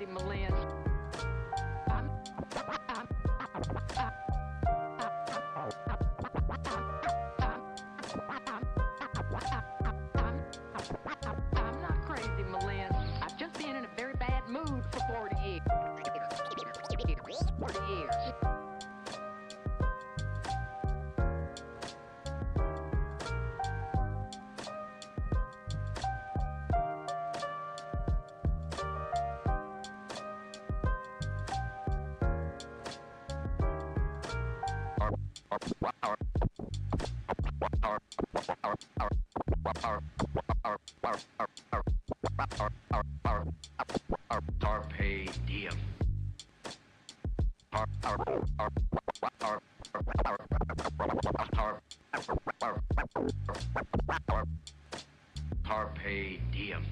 crazy, Malin. I'm not crazy, Malin. I've just been in a very bad mood for 40 years. 40 years. Carpe diem. Carpe diem.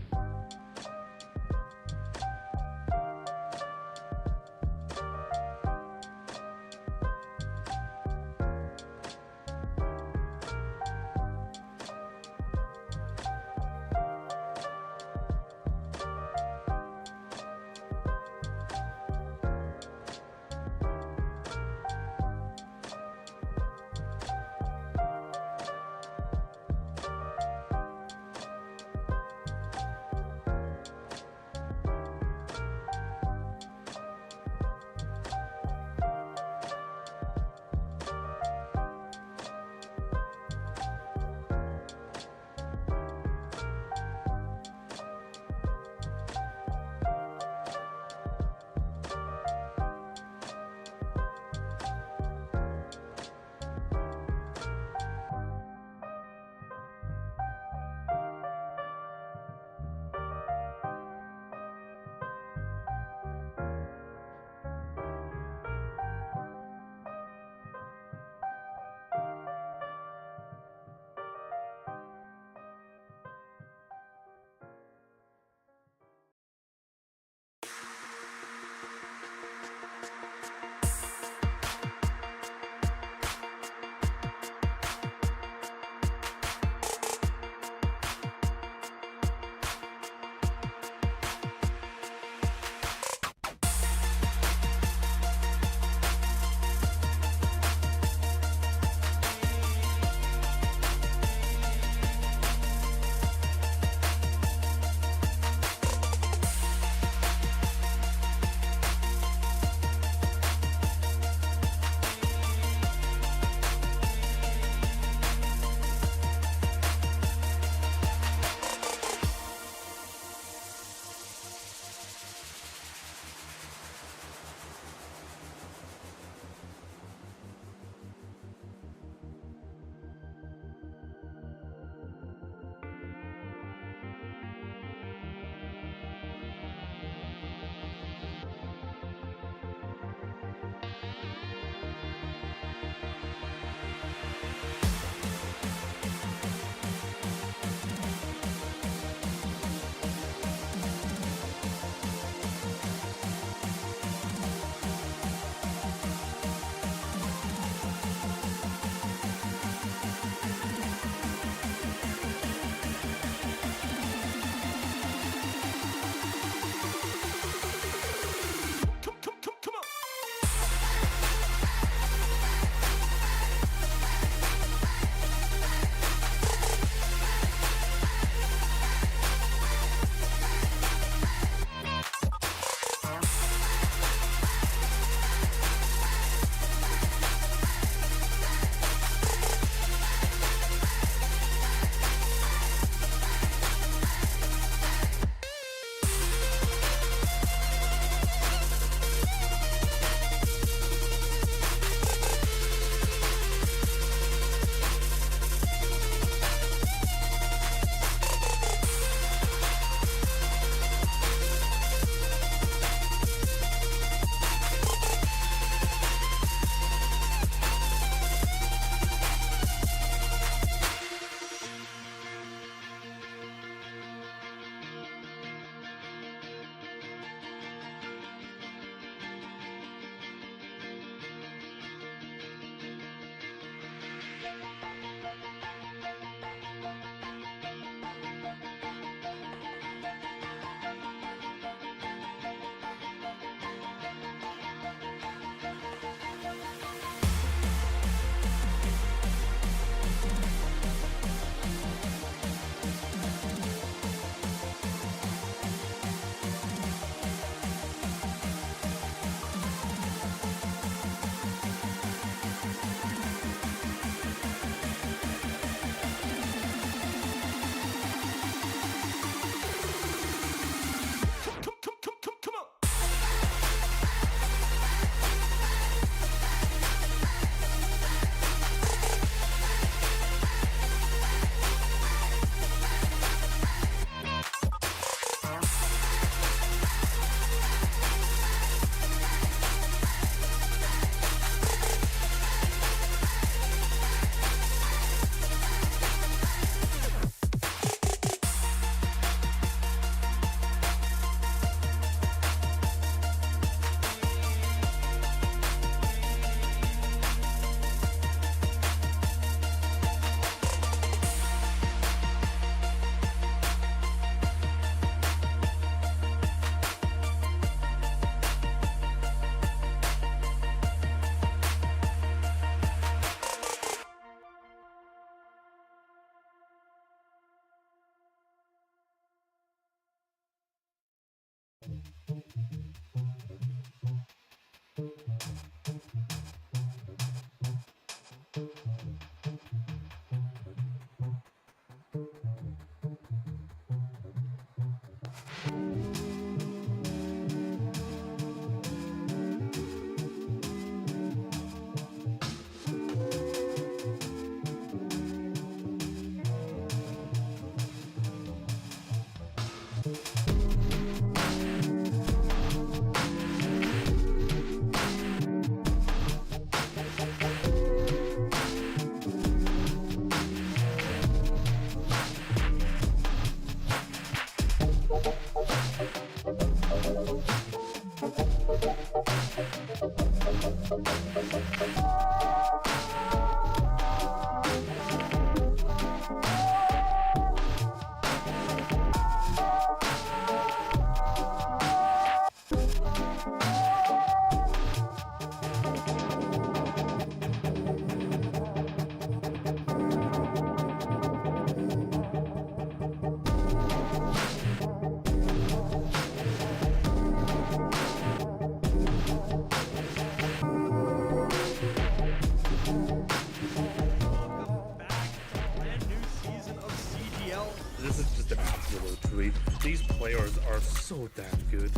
This is just an absolute treat. These players are so damn good.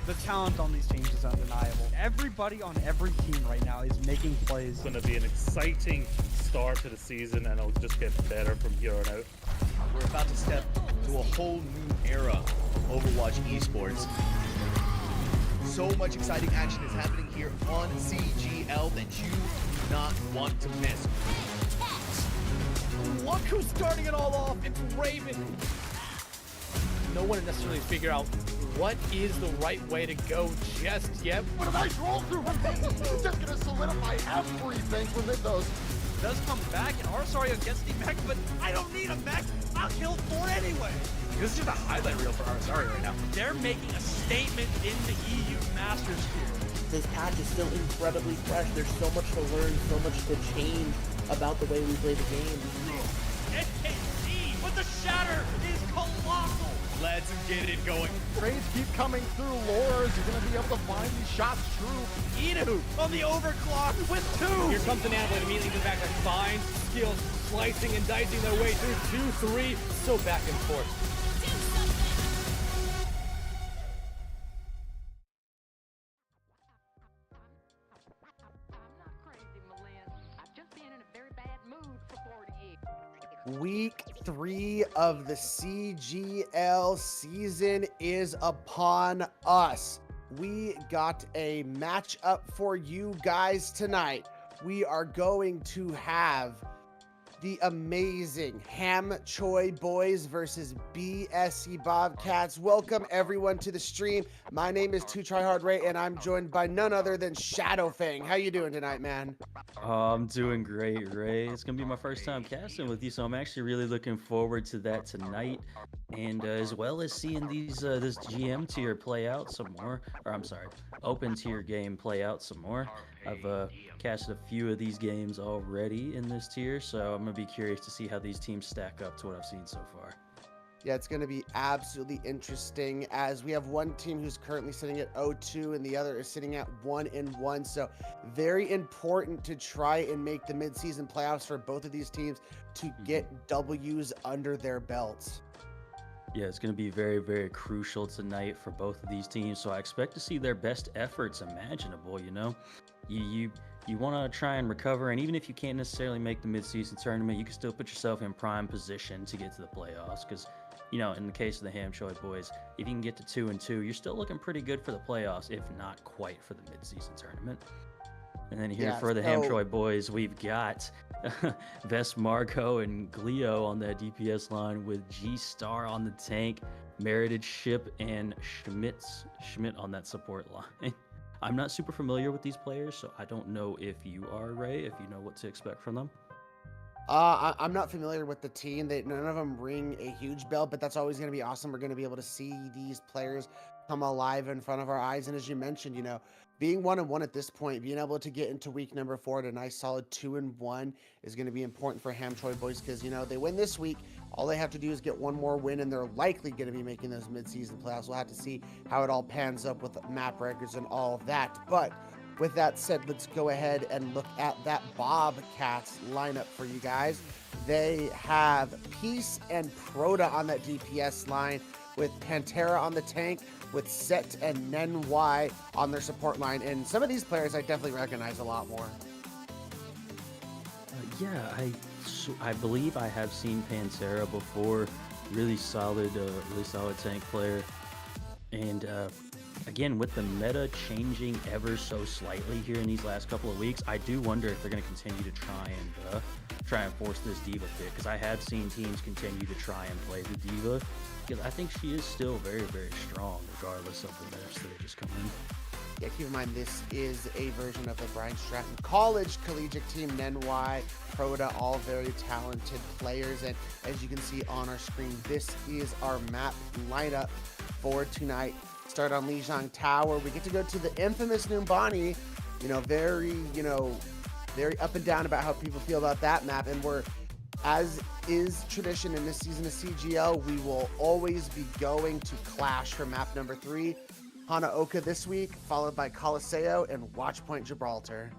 The talent on these teams is undeniable. Everybody on every team right now is making plays. It's going to be an exciting start to the season, and it'll just get better from here on out. We're about to step to a whole new era of Overwatch esports. So much exciting action is happening here on CGL that you do not want to miss. Look who's starting it all off. It's Raven. No one necessarily figure out what is the right way to go just yet. What a nice roll through from Peyton. It's just going to solidify everything from Mythos. Does come back, and Arsario gets the mech, but I don't need a mech. I'll kill 4 anyway. This is just a highlight reel for Arsario right now. They're making a statement in the EU Masters here. This patch is still incredibly fresh. There's so much to learn, so much to change about the way we play the game. NKC with the shatter is colossal. Let's get it going. Trades keep coming through. Laura is going to be able to find these shots true. Idu on the overclock with 2. Here comes an Anvil immediately goes back to fine skills, slicing and dicing their way through 2, 3. So back and forth. I'm not crazy, Malin. I've just been in a very bad mood for 40 years. Week 3 of the CGL season is upon us. We got a matchup for you guys tonight. We are going to have the amazing HamChoi Bois versus BSC Bobcats. Welcome everyone to the stream. My name is 2TryHardRay, and I'm joined by none other than Shadowfang. How you doing tonight, man? I'm doing great, Ray. It's gonna be my first time casting with you, so I'm actually really looking forward to that tonight, and as well as seeing these this GM tier play out some more. Or I'm sorry, open tier game play out some more. I've casted a few of these games already in this tier, so I'm gonna be curious to see how these teams stack up to what I've seen so far. Yeah, it's going to be absolutely interesting, as we have one team who's currently sitting at 0-2 and the other is sitting at 1-1. So very important to try and make the midseason playoffs for both of these teams to get W's under their belts. Yeah, it's going to be very, very crucial tonight for both of these teams. So I expect to see their best efforts imaginable. You know, you want to try and recover, and even if you can't necessarily make the midseason tournament, you can still put yourself in prime position to get to the playoffs. Because, you know, in the case of the HamChoi Boys, if you can get to 2-2, you're still looking pretty good for the playoffs, if not quite for the midseason tournament. And then here for the HamChoi Boys, we've got Vest Marco and Glio on that DPS line, with G-Star on the tank, Merited Ship, and Schmidt on that support line. I'm not super familiar with these players, so I don't know if you are, Ray, if you know what to expect from them. I'm not familiar with the team. None of them ring a huge bell, but that's always going to be awesome. We're going to be able to see these players come alive in front of our eyes. And as you mentioned, you know, being 1-1 at this point, being able to get into week number 4 at a nice solid 2-1 is going to be important for HamChoi Bois because, you know, they win this week. All they have to do is get one more win, and they're likely going to be making those midseason playoffs. We'll have to see how it all pans up with map records and all of that. But with that said, let's go ahead and look at that Bobcats lineup for you guys. They have Peace and Proda on that DPS line, with Pantera on the tank, with Set and Nenwai on their support line. And some of these players I definitely recognize a lot more. Yeah, I believe I have seen Pantera before. Really solid tank player. And again, with the meta changing ever so slightly here in these last couple of weeks, I do wonder if they're going to continue to try and force this diva pick, because I have seen teams continue to try and play the diva, because I think she is still very, very strong regardless of the nerfs that are just coming in. Yeah, keep in mind this is a version of the Brian Stratton College collegiate team. Nenwai, Proda, all very talented players, and as you can see on our screen, this is our map lineup for tonight. Start on Lijiang Tower. We get to go to the infamous Numbani. Very up and down about how people feel about that map, and we're, as is tradition in this season of CGL, we will always be going to Clash for map number 3. Hanaoka this week, followed by Coliseo and Watchpoint Gibraltar.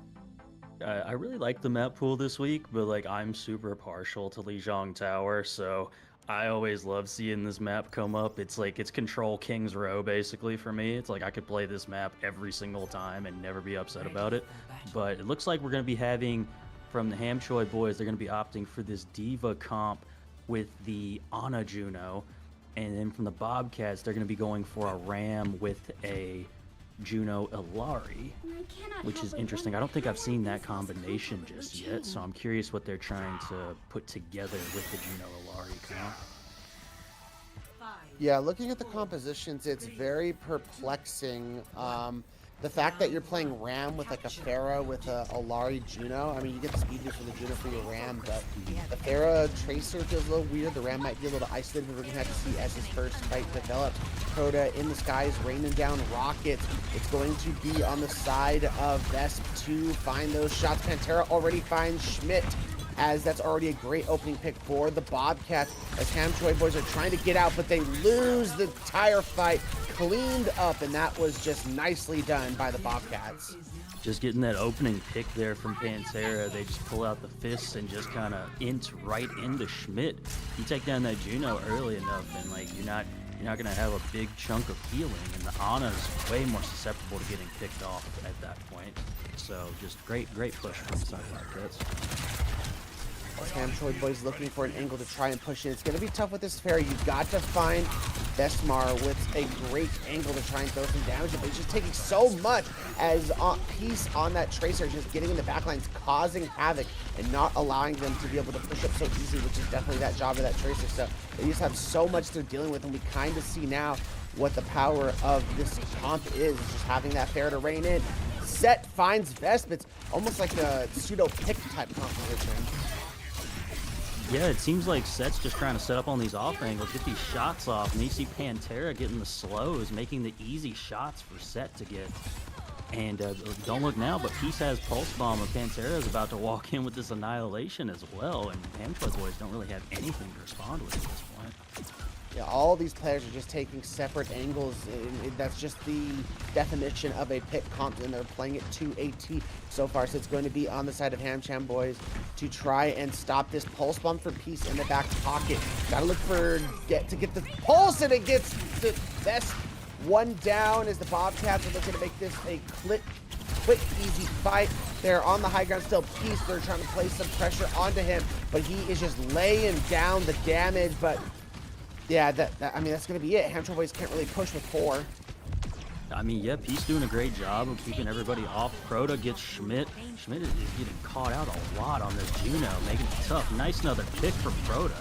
I really like the map pool this week, but like I'm super partial to Lijiang Tower, so I always love seeing this map come up. It's like it's Control King's Row basically for me. It's like I could play this map every single time and never be upset about it. But it looks like we're going to be having, from the HamChoi Boys, they're going to be opting for this Diva comp with the Ana Juno. And then from the Bobcats, they're going to be going for a Ram with a Juno Illari, which is interesting. I don't think I've seen that combination just yet, so I'm curious what they're trying to put together with the Juno Illari comp. Yeah, looking at the compositions, it's very perplexing. The fact that you're playing Ram with like a Pharah with a Illari Juno, I mean, you get the speed boost for the Juno for your Ram, but the Pharah Tracer feels a little weird. The Ram might be a little isolated, but we're going to have to see as his first fight develop. Proda in the skies, raining down rockets. It's going to be on the side of Vesp to find those shots. Pantera already finds Schmidt, as that's already a great opening pick for the Bobcats, as HamChoi Boys are trying to get out, but they lose the entire fight. Cleaned up, and that was just nicely done by the Bobcats. Just getting that opening pick there from Pantera, they just pull out the fists and just kind of int right into Schmidt. You take down that Juno early enough, and like you're not gonna have a big chunk of healing, and the Ana's way more susceptible to getting picked off at that point. So just great push from the side Bobcats. HamChoi Boys looking for an angle to try and push in. It's going to be tough with this Pharah. You've got to find Vesmar with a great angle to try and throw some damage, but he's just taking so much as Peace on that Tracer, just getting in the backlines, causing havoc and not allowing them to be able to push up so easy, which is definitely that job of that Tracer. So they just have so much they're dealing with, and we kind of see now what the power of this comp is just having that Pharah to rein in. Set finds Vesp. It's almost like a pseudo pick type composition. Yeah, it seems like Set's just trying to set up on these off angles, get these shots off, and you see Pantera getting the slows, making the easy shots for Set to get. And don't look now, but Peace has Pulse Bomb, and Pantera is about to walk in with this Annihilation as well, and HamChoi Boys don't really have anything to respond with at this point. Yeah, all these players are just taking separate angles. That's just the definition of a pick comp, and they're playing it to a T so far. So it's going to be on the side of HamChoi Boys to try and stop this Pulse Bomb for Peace in the back pocket. Gotta look for to get the pulse, and it gets the best one down as the Bobcats are looking to make this a quick, easy fight. They're on the high ground still. Peace, they're trying to place some pressure onto him, but he is just laying down the damage. But yeah, I mean, that's going to be it. HamChoi Boys can't really push with 4. I mean, yeah, Peace doing a great job of keeping everybody off. Proda gets Schmidt. Schmidt is getting caught out a lot on this Juno, making it tough. Nice another pick from Proda.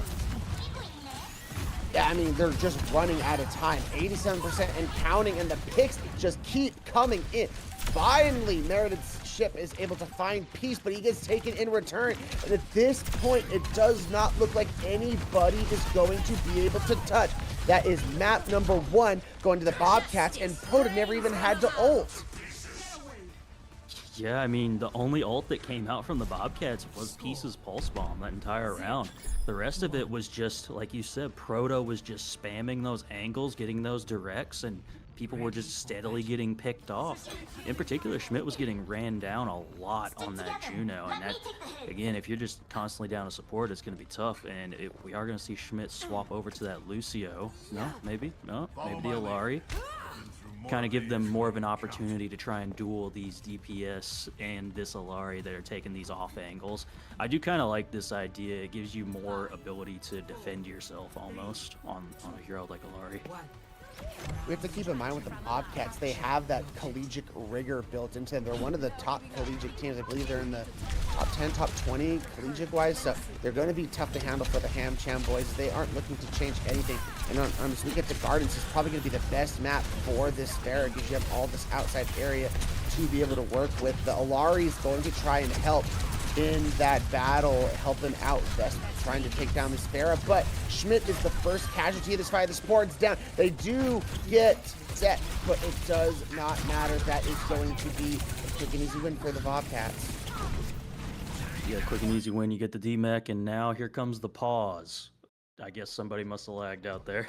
Yeah, I mean, they're just running out of time. 87% and counting, and the picks just keep coming in. Finally, Meredith's ship is able to find Peace, but he gets taken in return. And at this point, it does not look like anybody is going to be able to touch. That is map number 1 going to the Bobcats, and Proda never even had to ult. Yeah, I mean, the only ult that came out from the Bobcats was Peace's Pulse Bomb that entire round. The rest of it was just, like you said, Proto was just spamming those angles, getting those directs, and people were just steadily getting picked off. In particular, Schmidt was getting ran down a lot on that Juno, and that, again, if you're just constantly down to support, it's going to be tough, and we are going to see Schmidt swap over to that Lucio. No, maybe the Alari. Kind of give them more of an opportunity to try and duel these DPS and this Alari that are taking these off angles. I do kind of like this idea. It gives you more ability to defend yourself almost on a hero like Alari. We have to keep in mind with the Bobcats, they have that collegiate rigor built into them. They're one of the top collegiate teams. I believe they're in the top 10, top 20 collegiate-wise, so they're going to be tough to handle for the HamChoi Boys. They aren't looking to change anything. And as we get to Gardens, it's probably going to be the best map for this Pharah because you have all this outside area to be able to work with. The Alari is going to try and help in that battle, helping out Vest, trying to take down this Pharah, but Schmidt is the first casualty of this fight. The sport's down. They do get set, but it does not matter. That is going to be a quick and easy win for the Bobcats. Yeah, quick and easy win. You get the DMAC, and now here comes the pause. I guess somebody must have lagged out there.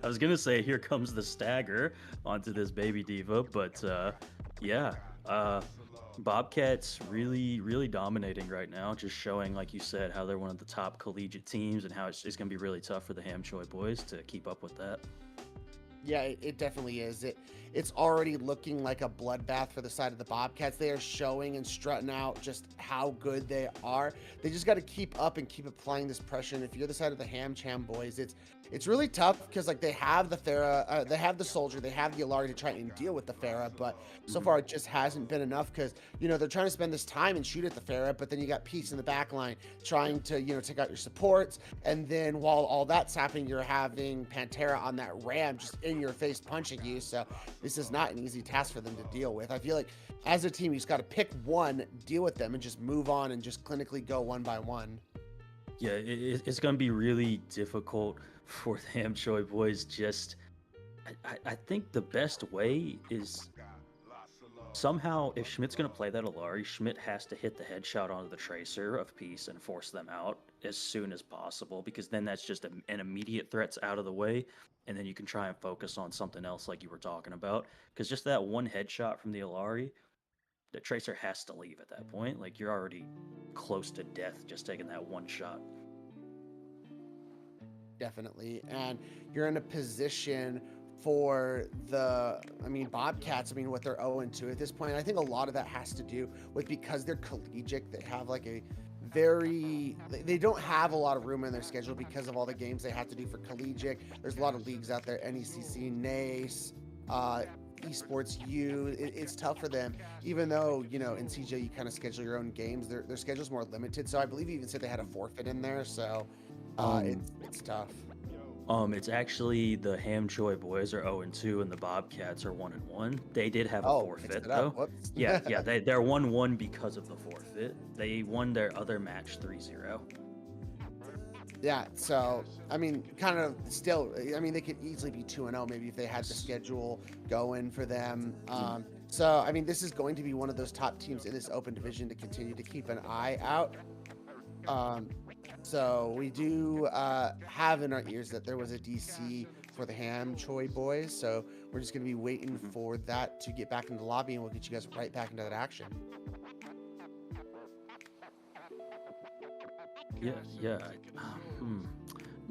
I was going to say, here comes the stagger onto this baby diva, but yeah. Bobcats really dominating right now, just showing, like you said, how they're one of the top collegiate teams and how it's going to be really tough for the HamChoi Boys to keep up with that. Yeah, it definitely is. It's already looking like a bloodbath for the side of the Bobcats. They are showing and strutting out just how good they are. They just got to keep up and keep applying this pressure. And if you're the side of the HamChoi Boys, it's really tough because like they have the Pharah, they have the Soldier, they have the Alari to try and deal with the Pharah, but so far it just hasn't been enough because, you know, they're trying to spend this time and shoot at the Pharah, but then you got Peace in the back line trying to, you know, take out your supports. And then while all that's happening, you're having Pantera on that ram just in your face punching you. So this is not an easy task for them to deal with. I feel like as a team, you just got to pick one, deal with them, and just move on and just clinically go one by one. Yeah, it's going to be really difficult for the HamChoi Boys. Just, I think the best way is somehow, if Schmidt's going to play that Alari, Schmidt has to hit the headshot onto the Tracer of Peace and force them out as soon as possible, because then that's just an immediate threat's out of the way, and then you can try and focus on something else like you were talking about, because just that one headshot from the Alari, the Tracer has to leave at that point. Like, you're already close to death just taking that one shot. Definitely. And you're in a position for the, Bobcats, what they're 0-2 at this point. I think a lot of that has to do with because they're collegiate, they have like they don't have a lot of room in their schedule because of all the games they have to do for collegiate. There's a lot of leagues out there, NECC, NACE, Esports U. It's tough for them, even though, you know, in CGL you kind of schedule your own games. Their schedule's more limited. So I believe you even said they had a forfeit in there. So it's tough. It's actually the HamChoi Boys are 0-2 and the Bobcats are 1-1. They did have a forfeit though. Yeah, they're 1-1 because of the forfeit. They won their other match 3-0. Yeah, so kind of still, they could easily be 2-0 maybe if they had the schedule going for them. So this is going to be one of those top teams in this open division to continue to keep an eye out. So we do have in our ears that there was a DC for the HamChoi Boys. So we're just going to be waiting for that to get back into the lobby, and we'll get you guys right back into that action. Yeah. I'm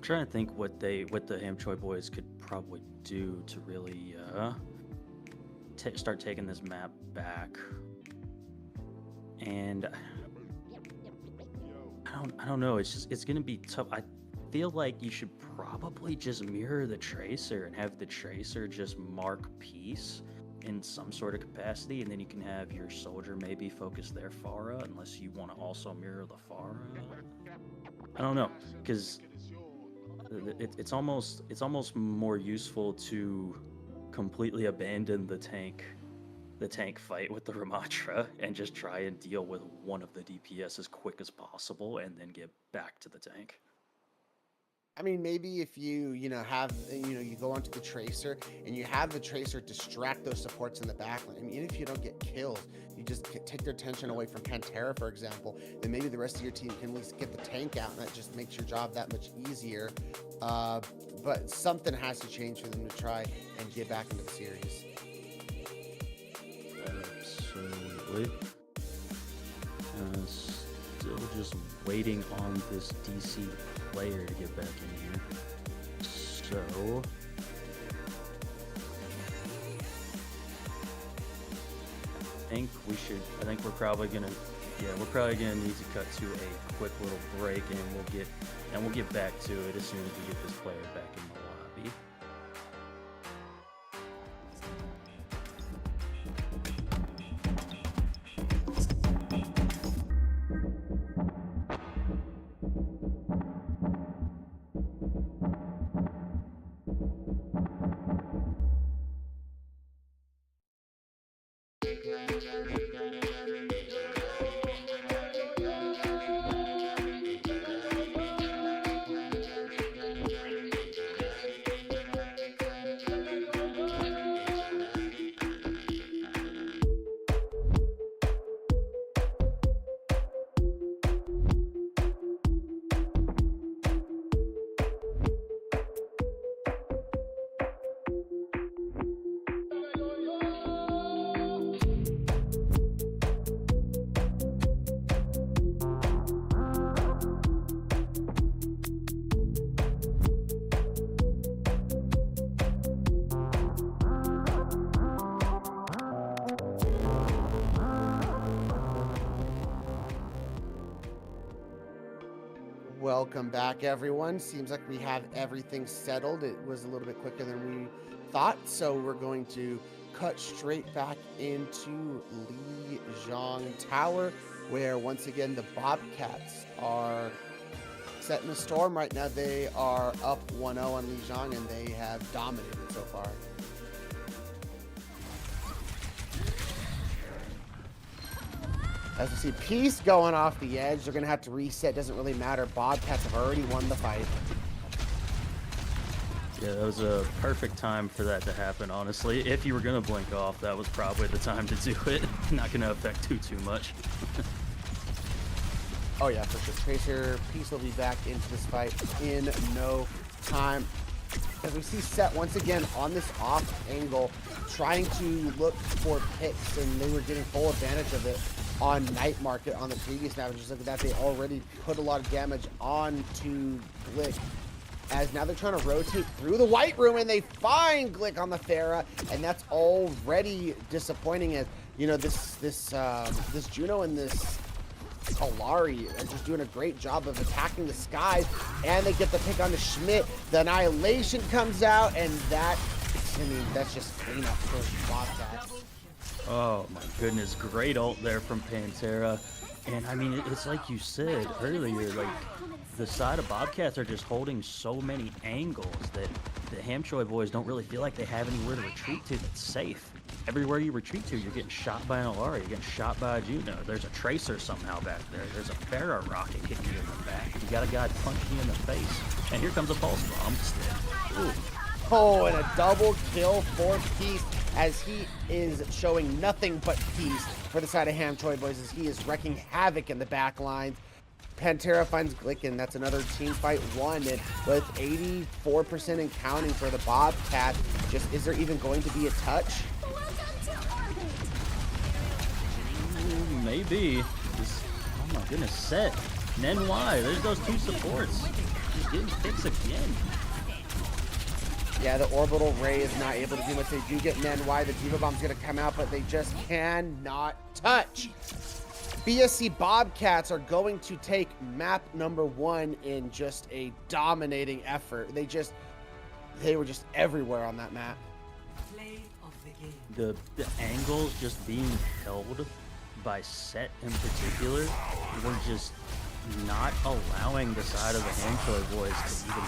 trying to think what the HamChoi Boys could probably do to really start taking this map back. And I don't know. It's gonna be tough. I feel like you should probably just mirror the Tracer and have the Tracer just mark Peace in some sort of capacity, and then you can have your Soldier maybe focus their Pharah, unless you want to also mirror the Pharah. I don't know, because it's almost more useful to completely abandon the tank fight with the Ramatra and just try and deal with one of the DPS as quick as possible and then get back to the tank. I mean, maybe if you have, you go onto the tracer and you have the tracer distract those supports in the backline. I mean, even if you don't get kills, you just take their attention away from Pantera, for example, then maybe the rest of your team can at least get the tank out, and that just makes your job that much easier. But something has to change for them to try and get back into the series. Absolutely. Still just waiting on this DC player to get back in here. So I think we're probably gonna need to cut to a quick little break, and we'll get back to it as soon as we get this player back in the lobby. Welcome back, everyone. Seems like we have everything settled. It was a little bit quicker than we thought, so we're going to cut straight back into Lijiang Tower, where once again the Bobcats are setting a storm right now. They are up 1-0 on Lijiang, and they have dominated so far. As we see Peace going off the edge, they're going to have to reset. Doesn't really matter. Bobcats have already won the fight. Yeah, that was a perfect time for that to happen, honestly. If you were going to blink off, that was probably the time to do it. Not going to affect too much. Oh, yeah, for sure. Tracer, Peace will be back into this fight in no time. As we see Set once again on this off angle, trying to look for picks, and they were getting full advantage of it on Night Market on the previous map. Just look at that, they already put a lot of damage onto Glick, as now they're trying to rotate through the White Room, and they find Glick on the Pharah, and that's already disappointing. As you know, this Juno and this Kalari are just doing a great job of attacking the skies, and they get the pick on the Schmidt. The Annihilation comes out, and that's just cleanup for Bobcats. Oh my goodness, great ult there from Pantera. And I mean, it's like you said earlier, like the side of Bobcats are just holding so many angles that the HamChoi boys don't really feel like they have anywhere to retreat to that's safe. Everywhere you retreat to, you're getting shot by an Alara, you're getting shot by a Juno. There's a Tracer somehow back there. There's a Pharah rocket hitting you in the back. You got a guy punching you in the face. And here comes a Pulse Bomb. Ooh. Oh, and a double kill for Peace, as he is showing nothing but peace for the side of HamChoi Bois, as he is wrecking havoc in the back lines. Pantera finds Glick, and that's another team fight won, and with 84% and counting for the Bobcat. Just, is there even going to be a touch? Maybe. Oh my goodness, Set. Nen Y, there's those two supports. He's getting picks again. Yeah, the Orbital Ray is not able to do much. They do get Nen Y. The Diva Bomb's going to come out, but they just cannot touch. BSC Bobcats are going to take map number 1 in just a dominating effort. They were just everywhere on that map. The angles just being held by Set in particular were just not allowing the side of the HamChoi boys to even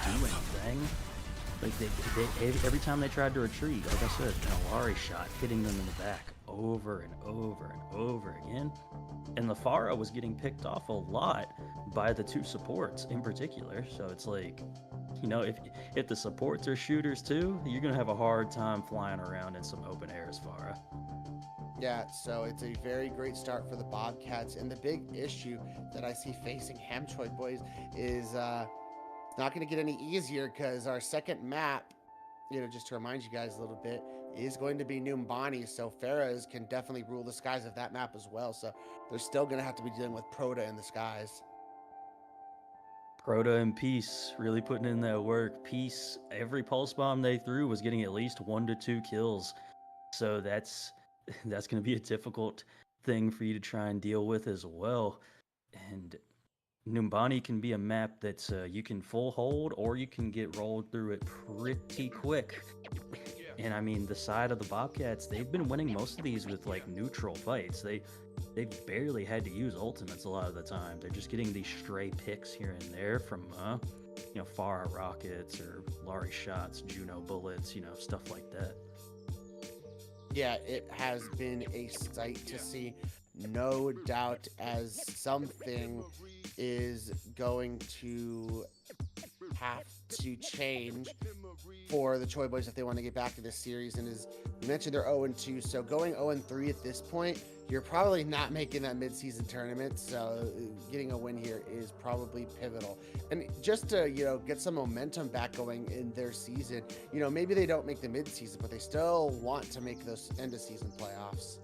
do anything. Like they every time they tried to retreat, like I said, an Alari shot hitting them in the back over and over and over again. And the Pharah was getting picked off a lot by the two supports in particular. So it's like, you know, if the supports are shooters too, you're going to have a hard time flying around in some open air as Pharah. Yeah, so it's a very great start for the Bobcats. And the big issue that I see facing HamChoi Bois is it's not going to get any easier, because our second map, you know, just to remind you guys a little bit, is going to be Numbani. So Pharaohs can definitely rule the skies of that map as well. So they're still going to have to be dealing with Proto in the skies. Proto and Peace really putting in that work. Peace, every pulse bomb they threw was getting at least 1 to 2 kills. So that's going to be a difficult thing for you to try and deal with as well. And Numbani can be a map that you can full hold, or you can get rolled through it pretty quick. And I mean, the side of the Bobcats, they've been winning most of these with like neutral fights. They've barely had to use ultimates a lot of the time. They're just getting these stray picks here and there from you know, Pharah rockets or Lari shots, Juno bullets, you know, stuff like that. Yeah, it has been a sight to see, no doubt, as something is going to have to change for the Choi Boys if they want to get back to this series. And as you mentioned, they're 0-2, so going 0-3 at this point, you're probably not making that mid-season tournament, so getting a win here is probably pivotal. And just to, you know, get some momentum back going in their season, you know, maybe they don't make the mid-season, but they still want to make those end-of-season playoffs.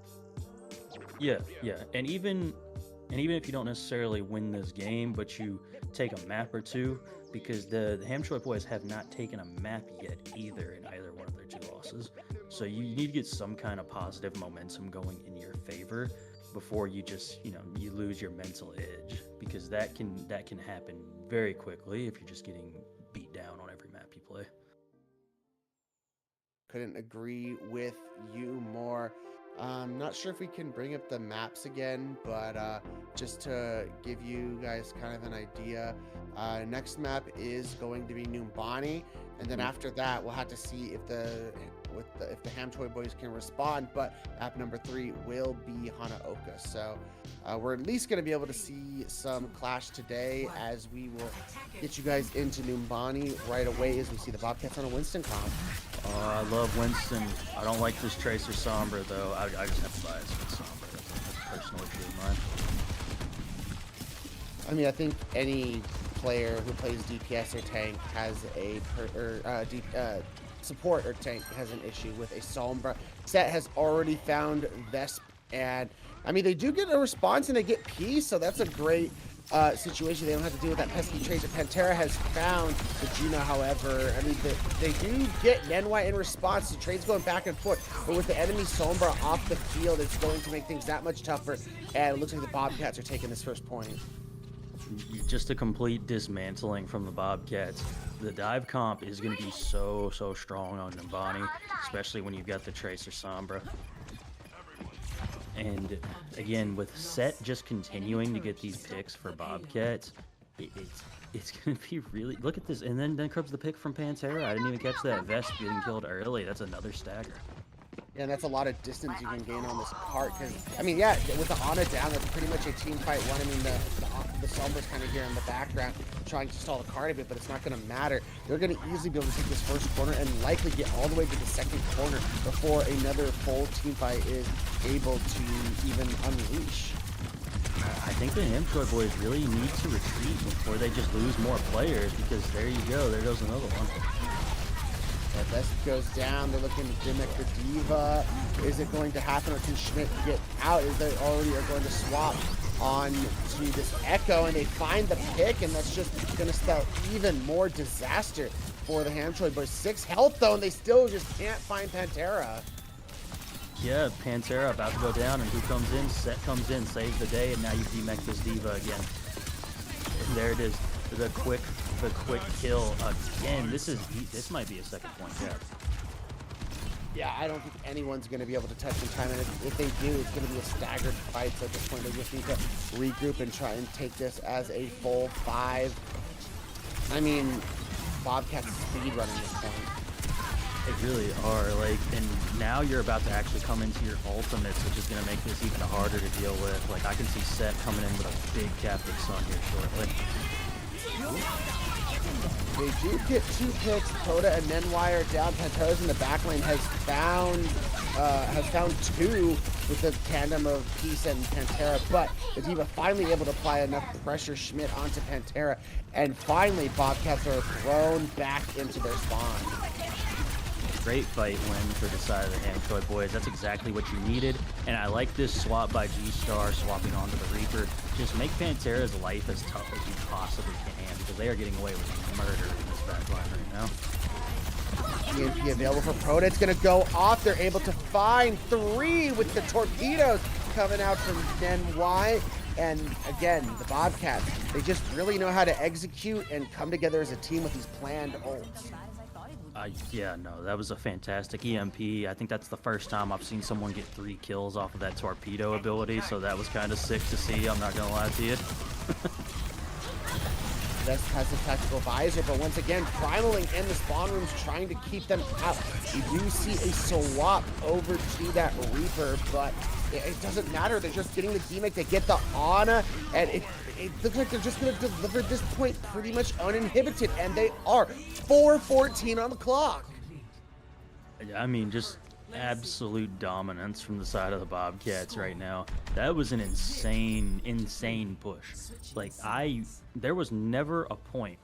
Yeah. And even if you don't necessarily win this game, but you take a map or two, because the HamChoi Bois have not taken a map yet either in either one of their 2 losses. So you need to get some kind of positive momentum going in your favor before you just, you know, you lose your mental edge, because that can happen very quickly if you're just getting beat down on every map you play. Couldn't agree with you more. Not sure if we can bring up the maps again, but just to give you guys kind of an idea, next map is going to be Numbani, and then after that we'll have to see if the HamChoi Boys can respond. But map number 3 will be Hanaoka, so we're at least going to be able to see some clash today, as we will get you guys into Numbani right away as we see the Bobcats on a Winston comp. Oh, I love Winston. I don't like this Tracer Sombra though. I just have to buy it with Sombra. That's a personal issue of mine. I mean, I think any player who plays DPS or tank has a support or tank has an issue with a Sombra. Set has already found Vesp, and I mean, they do get a response and they get Peace, so that's a great situation. They don't have to deal with that pesky Tracer. Pantera has found the Juno, however. I mean, they do get Nenwai in response. The trade's going back and forth, but with the enemy Sombra off the field, it's going to make things that much tougher, and it looks like the Bobcats are taking this first point. Just a complete dismantling from the Bobcats. The dive comp is going to be so strong on Numbani, especially when you've got the Tracer Sombra. And again, with Set just continuing to get these picks for Bobcats, it's going to be really... Look at this. And then comes the pick from Pantera. I didn't even catch that Vest getting killed early. That's another stagger. Yeah, and that's a lot of distance you can gain on this cart, because, I mean, yeah, with the Ana down, that's pretty much a team fight one. I mean, the Sombra's kind of here in the background trying to stall the cart a bit, but it's not going to matter. They're going to easily be able to take this first corner and likely get all the way to the second corner before another full team fight is able to even unleash. I think the HamChoi Boys really need to retreat before they just lose more players, because there you go, there goes another one. That Vest goes down. They're looking to Dimmick the Diva. Is it going to happen, or can Schmidt get out? Is they already are going to swap on to this Echo, and they find the pick, and that's just going to spell even more disaster for the HamChoi Boys. 6 health though, and they still just can't find Pantera. Yeah, Pantera about to go down, and who comes in? Set comes in, saves the day, and now you demech this Diva again. And there it is, the quick kill again. This might be a second point gap. Yeah, I don't think anyone's going to be able to touch in time, and if they do, it's going to be a staggered fight. So at this point, they just need to regroup and try and take this as a full 5. I mean, Bobcats speed running this point. They really are. Like, and now you're about to actually come into your ultimates, which is going to make this even harder to deal with. Like, I can see Set coming in with a big Captain Sun here shortly. They do get 2 picks. Coda and Nenwire down. Pantera's in the back lane has found 2 with the tandem of Peace and Pantera, but the D.Va finally able to apply enough pressure Schmidt onto Pantera, and finally Bobcats are thrown back into their spawn. Great fight win for the side of the HamChoi Boys. That's exactly what you needed, and I like this swap by G-Star swapping onto the Reaper. Just make Pantera's life as tough as you possibly can, because they are getting away with murder in this backline right now. EMP available for Proda. It's going to go off. They're able to find 3 with the torpedoes coming out from NY. And again, the Bobcats, they just really know how to execute and come together as a team with these planned ults. Yeah, no, that was a fantastic EMP. I think that's the first time I've seen someone get 3 kills off of that torpedo ability, so that was kind of sick to see. I'm not going to lie to you. Vest has the tactical visor, but once again, Primaling in the spawn rooms trying to keep them out. You do see a swap over to that Reaper, but it doesn't matter. They're just getting the demake. They get the Ana, and it looks like they're just going to deliver this point pretty much uninhibited, and they are. 4:14 on the clock. I mean, just absolute dominance from the side of the Bobcats right now. That was an insane push. Like, there was never a point.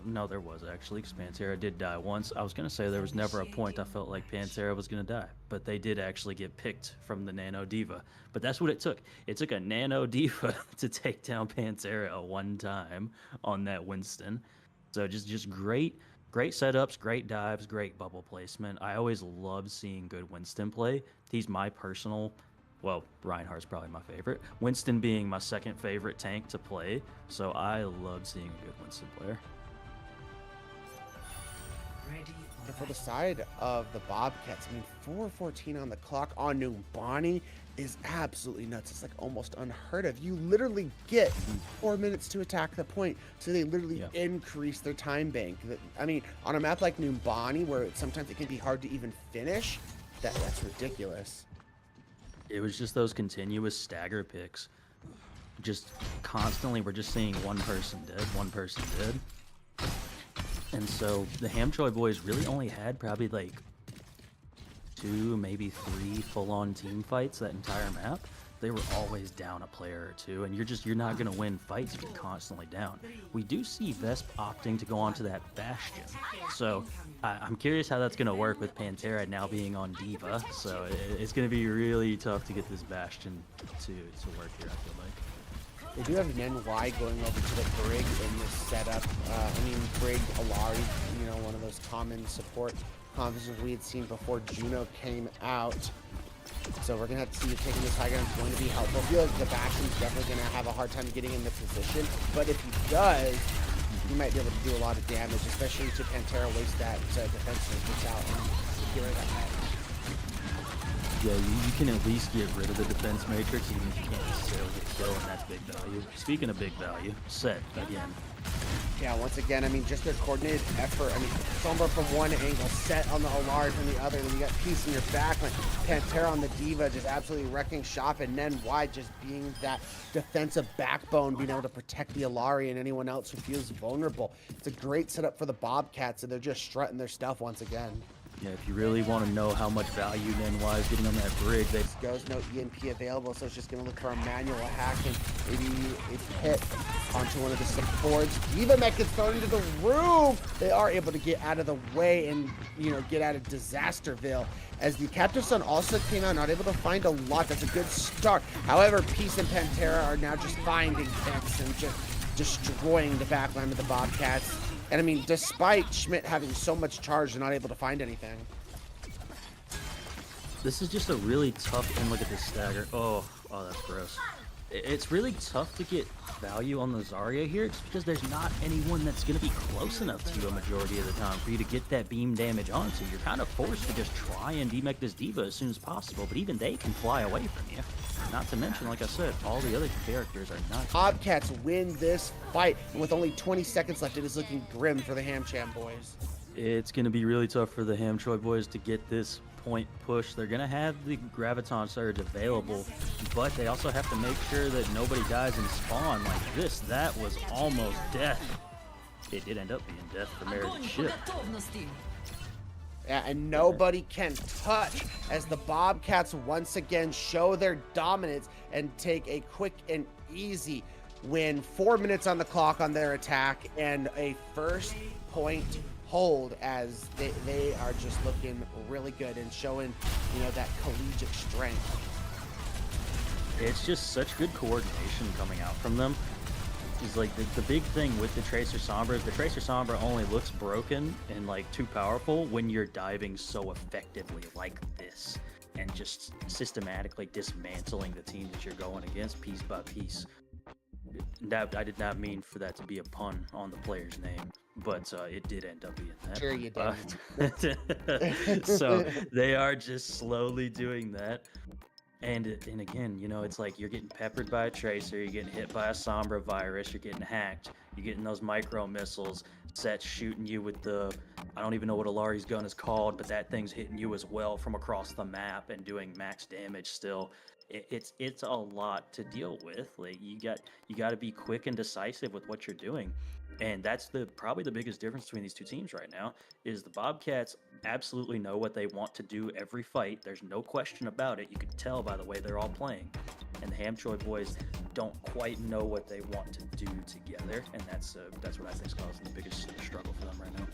No, there was actually, because Pantera did die once. I was going to say there was never a point I felt like Pantera was going to die, but they did actually get picked from the Nano Diva. But that's what it took. It took a Nano Diva to take down Pantera one time on that Winston. So just great setups, great dives, great bubble placement. I always love seeing good Winston play. He's my personal, well, Reinhardt's probably my favorite. Winston being my second favorite tank to play. So I love seeing a good Winston player. And for the side of the Bobcats, I mean, 4:14 on the clock on Numbani is absolutely nuts. It's like almost unheard of. You literally get 4 minutes to attack the point, so they literally increase their time bank. I mean, on a map like Numbani, where sometimes it can be hard to even finish, that's ridiculous. It was just those continuous stagger picks. Just constantly, we're just seeing one person dead. And so the HamChoi Boys really only had probably like 2, maybe 3 full-on team fights that entire map. They were always down a player or 2, and you're not going to win fights if you're constantly down. We do see Vesp opting to go onto that Bastion, so I'm curious how that's going to work with Pantera now being on D.Va. So it's going to be really tough to get this Bastion to work here, I feel like. They do have NY going over to the Brig in this setup. I mean, Brig, Alari, one of those common support compositions we had seen before Juno came out. So we're going to have to see if taking this high ground is going to be helpful. I feel like the Bastion's definitely going to have a hard time getting in the position, but if he does, he might be able to do a lot of damage, especially to Pantera waste that defense matrix out and get rid of that head. Yeah, you can at least get rid of the defense matrix even if you can't necessarily get killed, and that's big value. Speaking of big value, Set again. Yeah, once again, I mean, just their coordinated effort. I mean, Sombra from one angle, Set on the Alari from the other, and then you got Peace in your backline. Pantera on the D.Va just absolutely wrecking shop, and NY just being that defensive backbone, being able to protect the Alari and anyone else who feels vulnerable. It's a great setup for the Bobcats, and they're just strutting their stuff once again. Yeah, if you really want to know how much value NY is getting on that Brig, they goes no EMP available, so it's just going to look for a manual hack and maybe a hit onto one of the supports. D.Va Mech gets thrown into the room. They are able to get out of the way and, get out of Disasterville. As the Captive Sun also came out, not able to find a lot. That's a good start. However, Peace and Pantera are now just finding picks and just destroying the backline of the Bobcats. And I mean, despite Schmidt having so much charge, they're not able to find anything. This is just a really tough, and look at this stagger. Oh, that's gross. It's really tough to get value on the Zarya here just because there's not anyone that's going to be close enough to you a majority of the time for you to get that beam damage onto. You're kind of forced to just try and demech this D.Va as soon as possible, but even they can fly away from you. Not to mention, like I said, all the other characters are not. Bobcats win this fight, and with only 20 seconds left, it is looking grim for the HamChoi Boys. It's going to be really tough for the HamChoi boys to get this point push. They're going to have the Graviton Surge available, but they also have to make sure that nobody dies in spawn like this. That was almost death. It did end up being death for Meredith Ship. Yeah, and nobody can touch as the Bobcats once again show their dominance and take a quick and easy win. 4 minutes on the clock on their attack and a first point hold as they are just looking really good and showing, you know, that collegiate strength. It's just such good coordination coming out from them. Is like the big thing with the Tracer Sombra is the Tracer Sombra only looks broken and like too powerful when you're diving so effectively like this and just systematically dismantling the team that you're going against piece by piece. That I did not mean for that to be a pun on the player's name, but it did end up being that. Sure you did. So they are just slowly doing that. And again, you know, it's like you're getting peppered by a Tracer, you're getting hit by a Sombra virus, you're getting hacked, you're getting those micro missiles, Set's shooting you with the, I don't even know what Alari's gun is called, but that thing's hitting you as well from across the map and doing max damage still. It's a lot to deal with. Like you got to be quick and decisive with what you're doing. And that's probably the biggest difference between these two teams right now is the Bobcats absolutely know what they want to do every fight. There's no question about it. You can tell by the way they're all playing. And the HamChoi boys don't quite know what they want to do together, and that's what I think is causing the biggest struggle for them right now.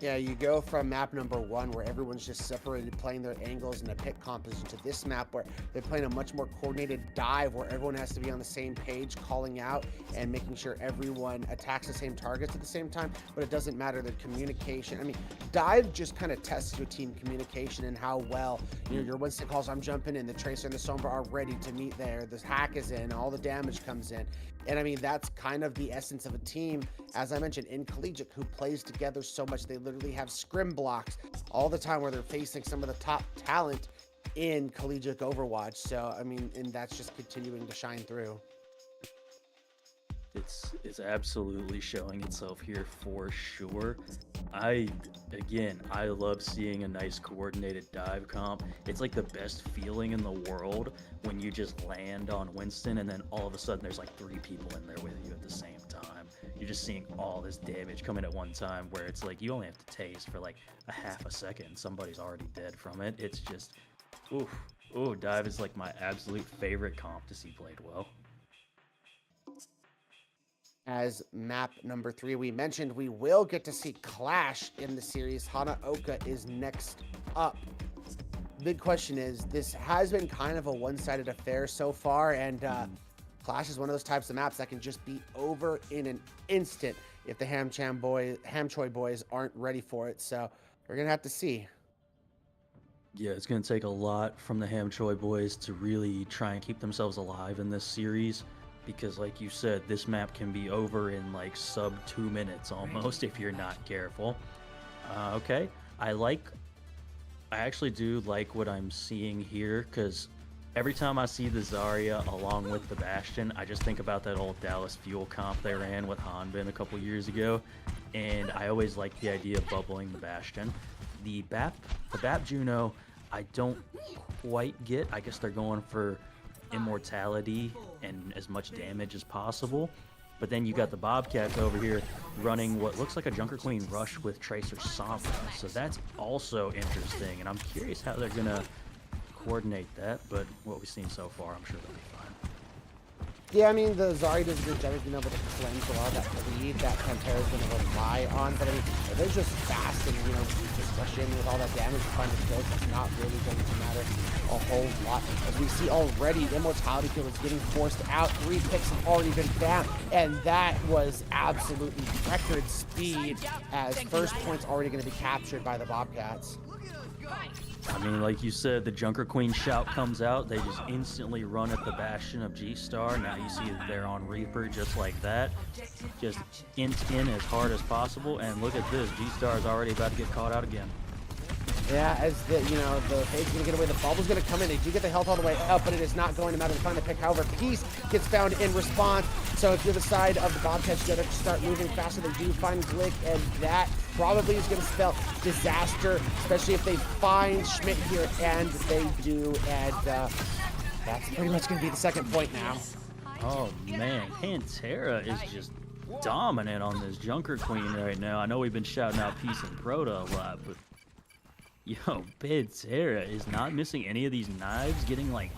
Yeah, you go from map number 1 where everyone's just separated playing their angles in a pit composition to this map where they're playing a much more coordinated dive where everyone has to be on the same page calling out and making sure everyone attacks the same targets at the same time, but it doesn't matter their communication. I mean, dive just kind of tests your team communication and how well, you know, your Winston calls, I'm jumping in, the Tracer and the Sombra are ready to meet there, the hack is in, all the damage comes in. And I mean, that's kind of the essence of a team, as I mentioned, in collegiate, who plays together so much. They literally have scrim blocks all the time where they're facing some of the top talent in collegiate Overwatch. So, I mean, and that's just continuing to shine through. It's absolutely showing itself here for sure. I love seeing a nice coordinated dive comp. It's like the best feeling in the world when you just land on Winston and then all of a sudden there's like 3 people in there with you at the same time. You're just seeing all this damage coming at one time where it's like you only have to taste for like a half a second. Somebody's already dead from it. It's just, ooh, dive is like my absolute favorite comp to see played well. As map number 3, we mentioned we will get to see Clash in the series. Hanaoka is next up. Big question is, this has been kind of a one-sided affair so far, and Clash is one of those types of maps that can just be over in an instant if the HamChoi boys aren't ready for it. So we're gonna have to see. Yeah, it's going to take a lot from the HamChoi boys to really try and keep themselves alive in this series. Because like you said, this map can be over in like sub 2 minutes almost if you're not careful. Okay, I actually do like what I'm seeing here, because every time I see the Zarya along with the Bastion, I just think about that old Dallas Fuel comp they ran with Hanbin a couple years ago, and I always like the idea of bubbling the Bastion. The BAP Juno, I don't quite get. I guess they're going for immortality and as much damage as possible, but then you got the Bobcats over here running what looks like a Junker Queen rush with Tracer Sombra, so that's also interesting, and I'm curious how they're gonna coordinate that, but what we've seen so far, I'm sure they'll be fine. Yeah, I mean, the Zarya does a good job of being able to cleanse a lot of that bleed that Pantera is going to rely on, but I mean, if they're just fast and, you know, just rush in with all that damage to find the kills, it's not really going to matter a whole lot. As we see already, Immortality Kill is getting forced out. 3 picks have already been found, and that was absolutely record speed, as first point's already going to be captured by the Bobcats. I mean, like you said, the Junker Queen shout comes out, they just instantly run at the Bastion of G-Star. Now you see that they're on Reaper just like that. Just int in as hard as possible, and look at this, G-Star is already about to get caught out again. Yeah, as the, you know, the fade's gonna get away, the bubble's gonna come in. They do get the health all the way up, but it is not going to matter to find the pick. However, Peace gets found in response. So if you're the side of the Bobcats, you gotta start moving faster. They do find Glick, and that probably is going to spell disaster, especially if they find Schmidt here, and they do, and that's pretty much going to be the second point now. Oh man, Pantera is just dominant on this Junker Queen right now. I know we've been shouting out Peace and Proto a lot, but yo, Pantera is not missing any of these knives, getting like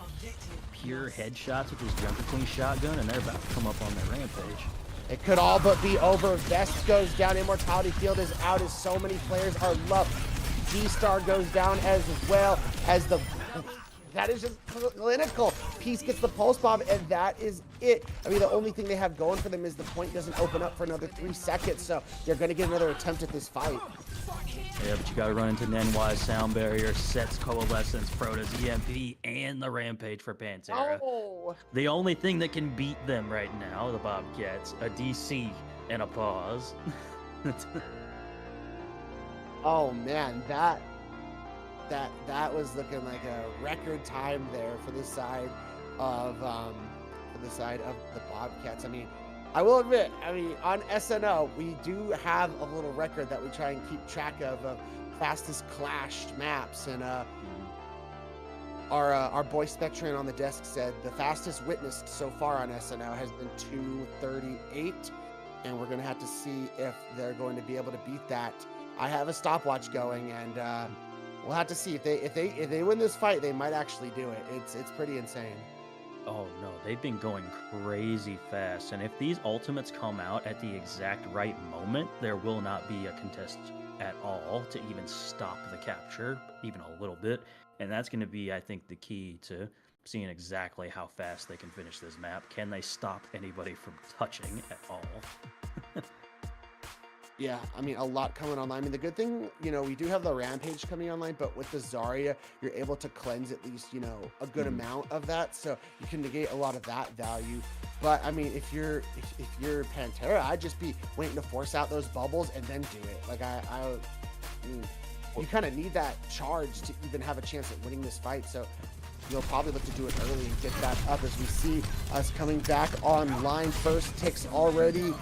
pure headshots with his Junker Queen shotgun, and they're about to come up on their rampage. It could all but be over. Vest goes down. Immortality Field is out as so many players are loved. G-Star goes down as well as the... That is just clinical. Peace gets the pulse bomb, and that is it. I mean, the only thing they have going for them is the point doesn't open up for another 3 seconds, so they're going to get another attempt at this fight. Yeah, but you got to run into Nenwise Sound Barrier, Sets Coalescence, Proto's EMP, and the Rampage for Pantera. Oh. The only thing that can beat them right now, the Bobcats, a DC and a pause. Oh man, that was looking like a record time there for the side of the Bobcats. I mean, I will admit, on SNO we do have a little record that we try and keep track of fastest clashed maps, and our boy Spectran on the desk said the fastest witnessed so far on SNO has been 2:38, and we're gonna have to see if they're going to be able to beat that. I have a stopwatch going, and we'll have to see if they win this fight. They might actually do it. It's pretty insane. Oh no, they've been going crazy fast, and if these ultimates come out at the exact right moment, there will not be a contest at all to even stop the capture, even a little bit, and that's going to be, I think, the key to seeing exactly how fast they can finish this map. Can they stop anybody from touching at all? Yeah, I mean, a lot coming online. I mean, the good thing, we do have the Rampage coming online, but with the Zarya, you're able to cleanse at least, a good amount of that, so you can negate a lot of that value. But I mean, if you're Pantera, I'd just be waiting to force out those bubbles and then do it. Like you kind of need that charge to even have a chance at winning this fight. So you'll probably look to do it early and get that up, as we see us coming back online. First tick's already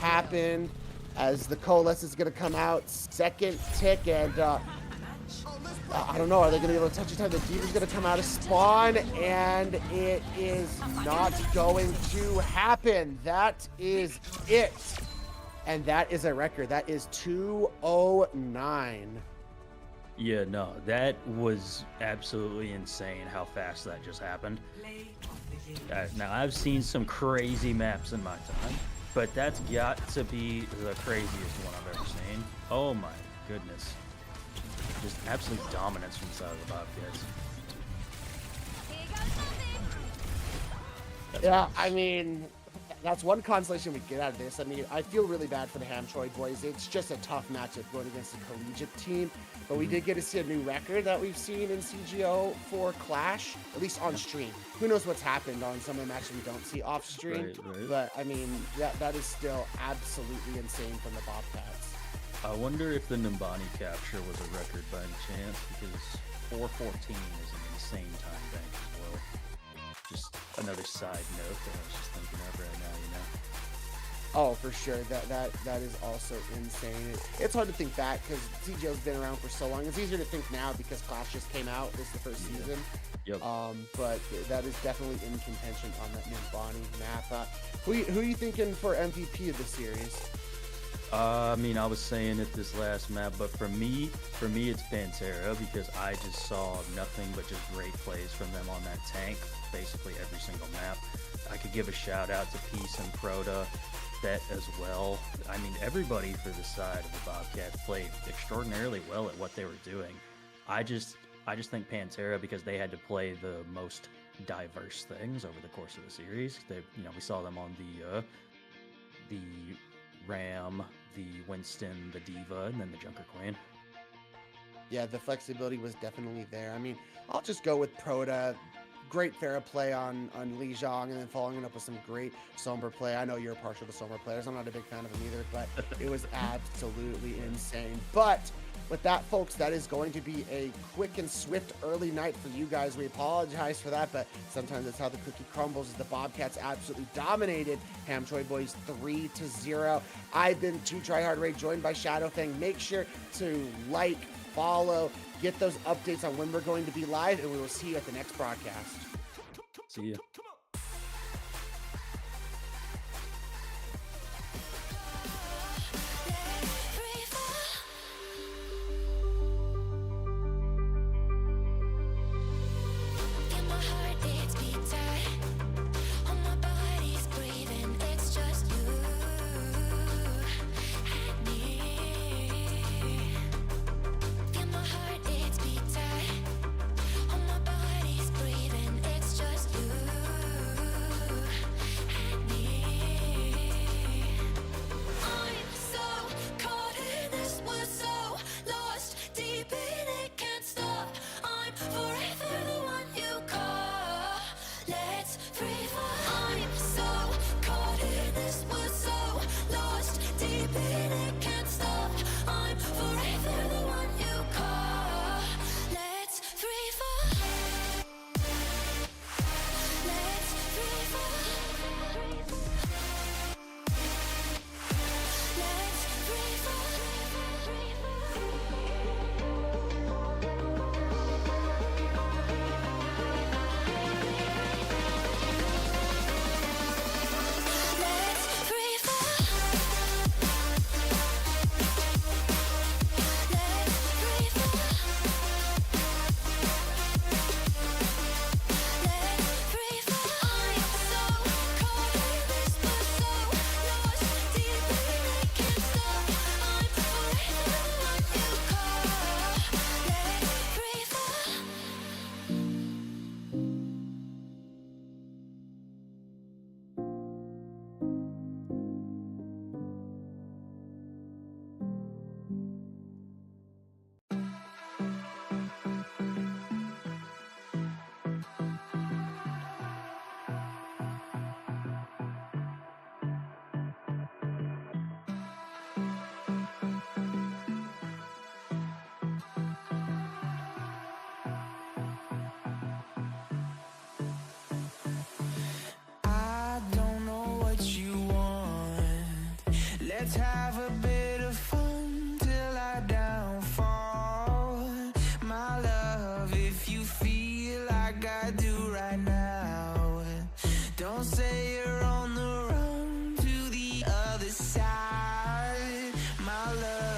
happened, as the Coalesce is going to come out. Second tick, and I don't know, are they going to be able to touch it? The Diva's going to come out of spawn, and it is not going to happen. That is it. And that is a record. That is 2:09. Yeah, no, that was absolutely insane how fast that just happened. Now, I've seen some crazy maps in my time, but that's got to be the craziest one I've ever seen. Oh my goodness. Just absolute dominance from the side of the Bobcats. Yeah, I mean, that's one consolation we get out of this. I mean, I feel really bad for the HamChoi Boys. It's just a tough matchup going against a collegiate team. But we did get to see a new record that we've seen in CGL for Clash, at least on stream. Who knows what's happened on some of the matches we don't see off stream. Right. But, I mean, that is still absolutely insane from the Bobcats. I wonder if the Nimbani capture was a record by any chance, because 4:14 is an insane time bank as well. Just another side note that I was just thinking of right now, Oh, for sure. That is also insane. It's hard to think back because CGL's been around for so long. It's easier to think now because Clash just came out. This is the first season. Yep. But that is definitely in contention on that Nimbani map. Who are you thinking for MVP of the series? I mean, I was saying it this last map, but for me, it's Pantera, because I just saw nothing but just great plays from them on that tank, basically every single map. I could give a shout out to Peace and Proto, Bet as well. I mean, everybody for the side of the Bobcats played extraordinarily well at what they were doing. I just think Pantera, because they had to play the most diverse things over the course of the series. We saw them on the Ram, the Winston, the Diva, and then the Junker Queen. Yeah, the flexibility was definitely there. I mean, I'll just go with Proto. Great Pharah play on Li Zhang, and then following it up with some great Sombra play. I know you're partial to Sombra players. I'm not a big fan of them either, but it was absolutely insane. But with that, folks, that is going to be a quick and swift early night for you guys. We apologize for that, but sometimes that's how the cookie crumbles, as the Bobcats absolutely dominated HamChoi Bois 3-0. I've been Too Tryhard Ray, joined by Shadowfang. Make sure to like, follow, get those updates on when we're going to be live, and we will see you at the next broadcast. See ya. Let's have a bit of fun till I downfall. My love, if you feel like I do right now, don't say you're on the run to the other side, my love.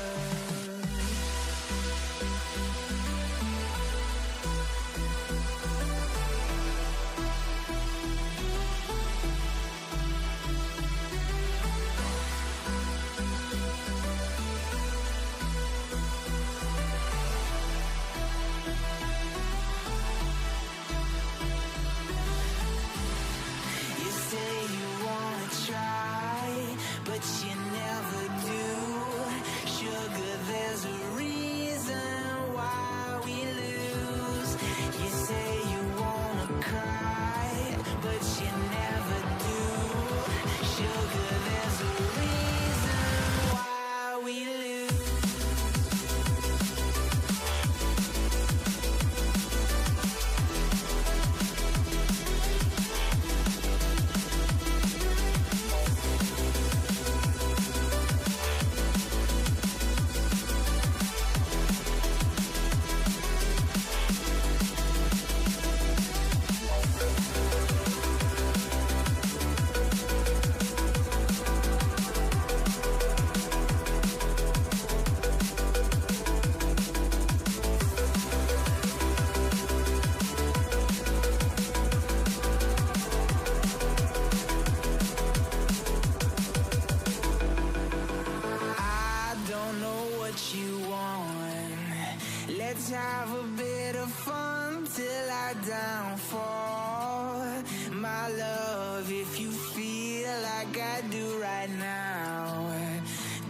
Let's have a bit of fun till I downfall. My love, if you feel like I do right now,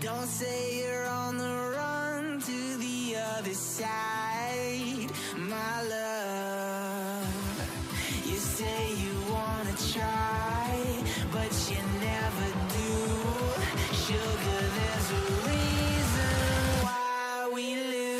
don't say you're on the run to the other side, my love. You say you wanna try, but you never do. Sugar, there's a reason why we lose.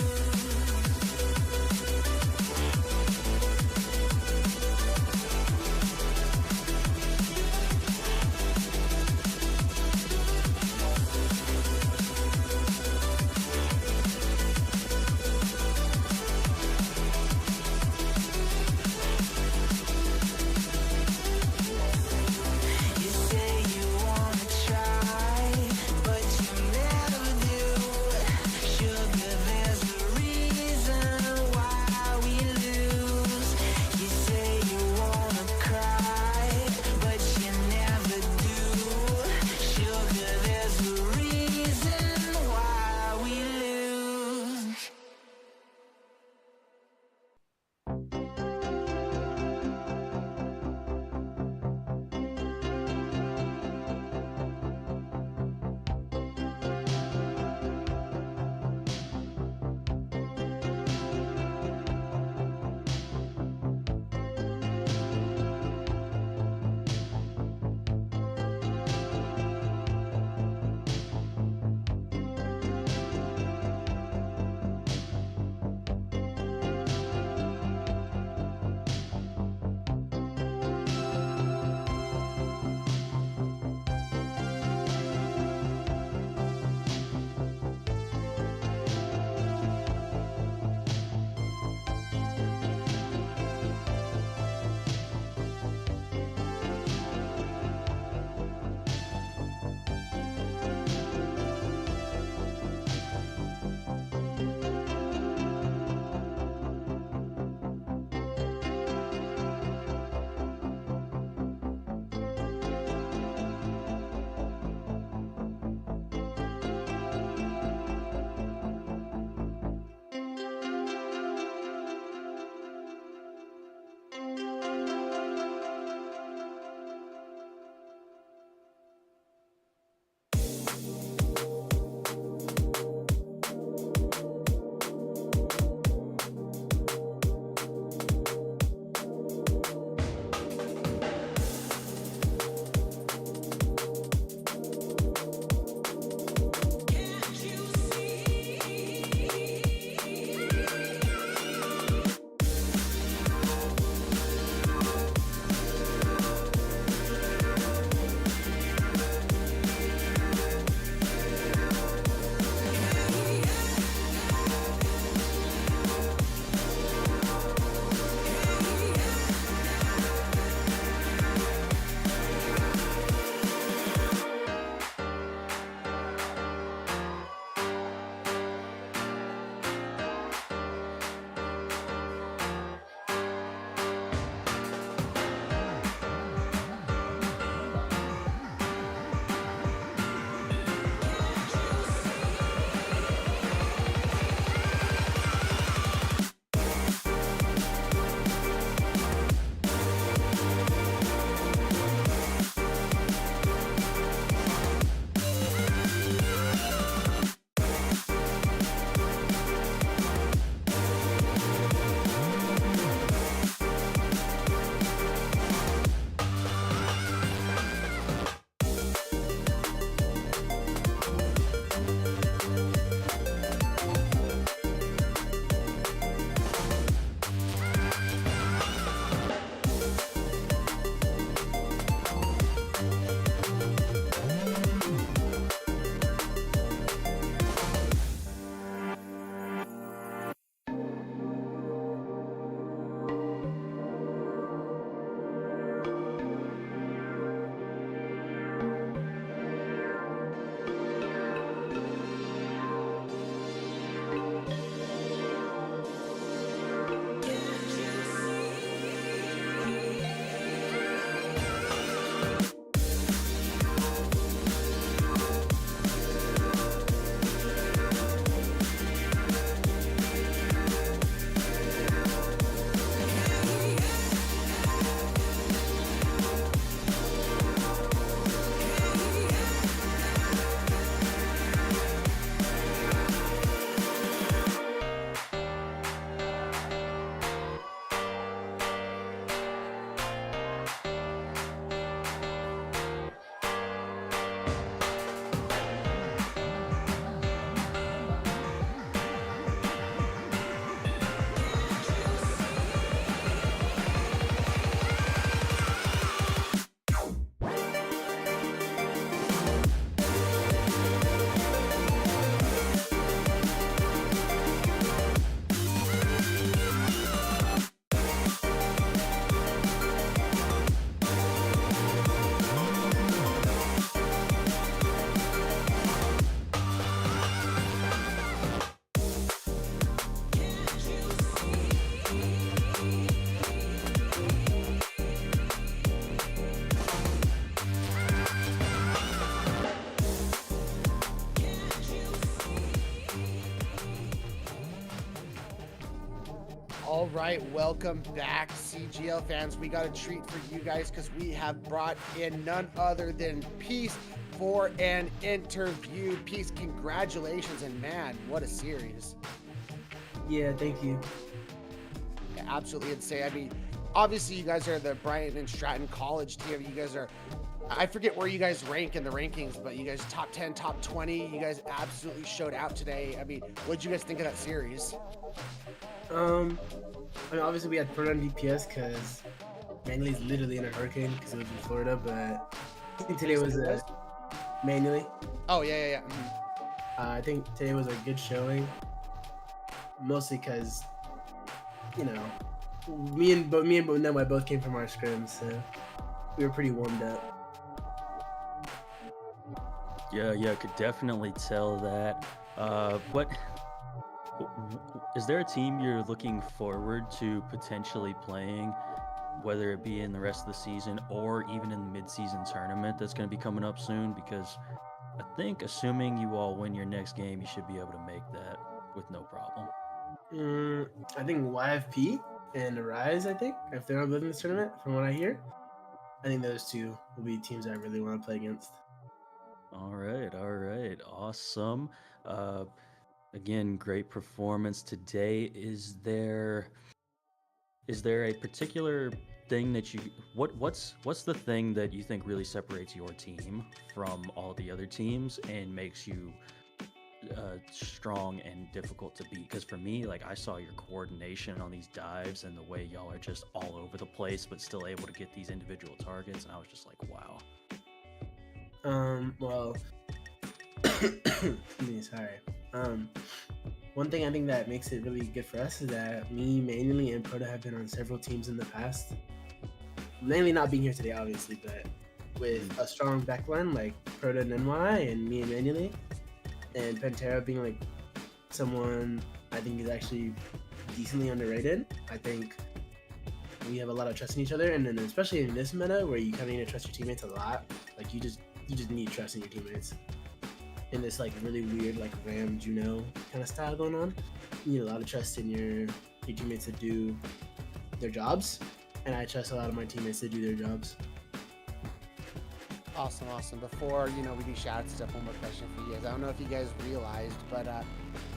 All right, welcome back, CGL fans. We got a treat for you guys because we have brought in none other than Peace for an interview. Peace, congratulations, and man, what a series. Yeah, thank you. Yeah, absolutely insane. I mean, obviously you guys are the Bryant and Stratton College team. You guys are, I forget where you guys rank in the rankings, but you guys top 10, top 20. You guys absolutely showed out today. I mean, what did you guys think of that series? I mean, obviously we had Florida on DPS because Manually is literally in a hurricane because it was in Florida, but I think today was Manually. Oh, yeah. I think today was a good showing, mostly because, you know, me and Noah both came from our scrims, so we were pretty warmed up. Yeah, I could definitely tell that. What is there a team you're looking forward to potentially playing, whether it be in the rest of the season or even in the mid-season tournament that's going to be coming up soon? Because I think, assuming you all win your next game, you should be able to make that with no problem. I think YFP and Arise, I think, if they're not good in this tournament, from what I hear, I think those two will be teams I really want to play against. All right, awesome. Again, great performance today. Is there a particular thing that what's the thing that you think really separates your team from all the other teams and makes you strong and difficult to beat? Because for me, like, I saw your coordination on these dives and the way y'all are just all over the place but still able to get these individual targets, and I was just like, wow. Well, sorry. One thing I think that makes it really good for us is that me, Manually, and Proto have been on several teams in the past. Mainly not being here today, obviously, but with a strong backline like Proto and NY and me and Manually, and Pantera being like someone I think is actually decently underrated. I think we have a lot of trust in each other, and then especially in this meta where you kind of need to trust your teammates a lot. Like you just need trust in your teammates. In this like really weird like Ram Juno kind of style going on, you need a lot of trust in your teammates to do their jobs, and I trust a lot of my teammates to do their jobs. Awesome. Before, we do shout-out stuff, one more question for you guys. I don't know if you guys realized, but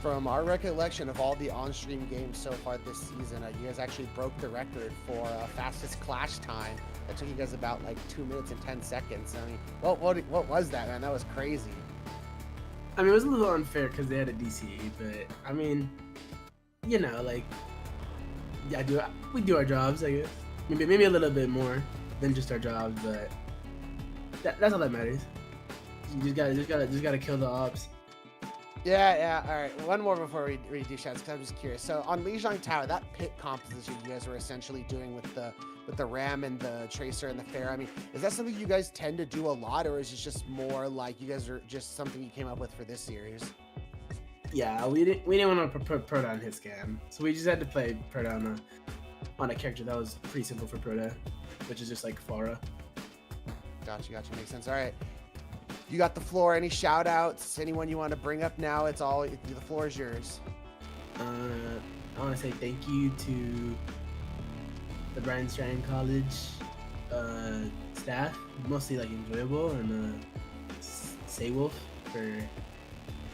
from our recollection of all the on-stream games so far this season, you guys actually broke the record for fastest clash time. That took you guys about like 2 minutes and 10 seconds. I mean, what was that, man? That was crazy. I mean, it was a little unfair because they had a DCE, but I mean, like, we do our jobs, I guess. Maybe a little bit more than just our jobs, but that's all that matters. You just gotta kill the ops. Yeah. All right, one more before we do shots, because I'm just curious. So on Lijiang Tower, that pit composition you guys were essentially doing with the Ram and the Tracer and the Fair, I mean, is that something you guys tend to do a lot, or is it just more like you guys are just something you came up with for this series? Yeah, we didn't want to put Proto on his scam, so we just had to play Proto on a character that was pretty simple for Proto, which is just like Pharah. Gotcha. Makes sense. All right. You got the floor. Any shout outs? Anyone you want to bring up now? The floor is yours. I want to say thank you to the Bryant Stratton College staff, mostly like Enjoyable and Saywolf for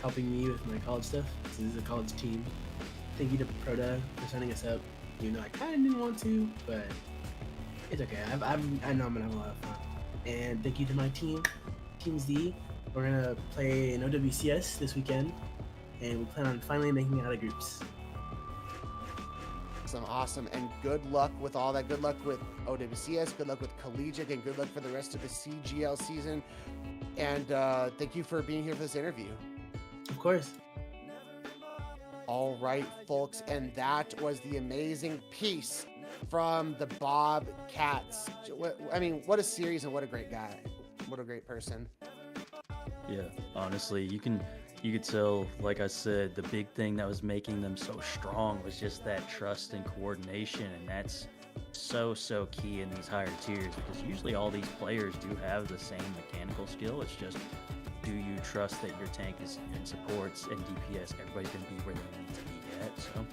helping me with my college stuff. So this is a college team. Thank you to Proto for signing us up, even though I kind of didn't want to, but it's okay. I know I'm gonna have a lot of fun. And thank you to my team, Team Z. We're gonna play an OWCS this weekend, and we plan on finally making it out of groups. Awesome, and good luck with all that. Good luck with OWCS, good luck with Collegiate, and good luck for the rest of the CGL season. And thank you for being here for this interview. Of course. All right, folks, and that was the amazing Peace from the Bobcats. I mean, what a series and what a great guy. What a great person. Yeah, honestly, you could tell, like I said, the big thing that was making them so strong was just that trust and coordination, and that's so key in these higher tiers, because usually all these players do have the same mechanical skill. It's just, do you trust that your tank is and supports and DPS, everybody's going to be where they need to be at. So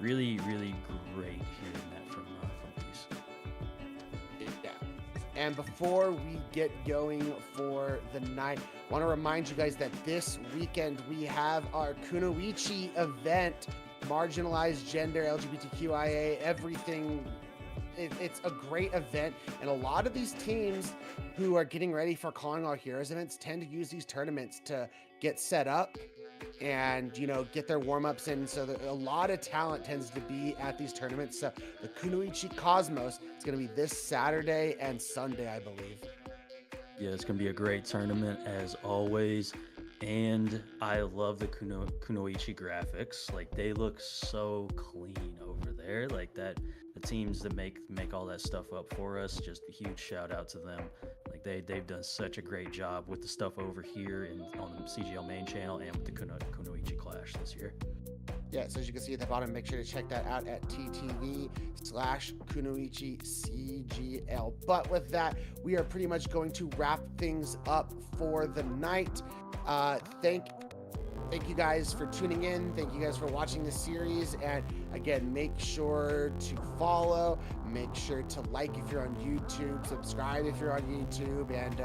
really, really great hearing that from Beast. Yeah. And before we get going for the night, I want to remind you guys that this weekend we have our Kunoichi event, marginalized gender, LGBTQIA, everything. It's a great event, and a lot of these teams who are getting ready for Calling All Heroes events tend to use these tournaments to get set up and, you know, get their warm-ups in. So a lot of talent tends to be at these tournaments. So the Kunoichi Cosmos is going to be this Saturday and Sunday, I believe. Yeah, it's going to be a great tournament as always. And I love the Kunoichi graphics. Like, they look so clean over there. Like, that, the teams that make all that stuff up for us, just a huge shout out to them. Like, they've done such a great job with the stuff over here on the CGL main channel and with the Kunoichi Clash this year. Yeah, so as you can see at the bottom, make sure to check that out at ttv/Kunoichi CGL. But with that, we are pretty much going to wrap things up for the night. Thank you guys for tuning in. Thank you guys for watching this series. And again, make sure to follow, make sure to like if you're on YouTube, subscribe if you're on YouTube, and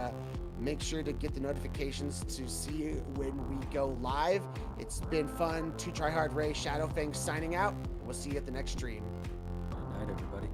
make sure to get the notifications to see when we go live. It's been fun. 2 Tryhard Ray, Shadowfang signing out. We'll see you at the next stream. Good night, everybody.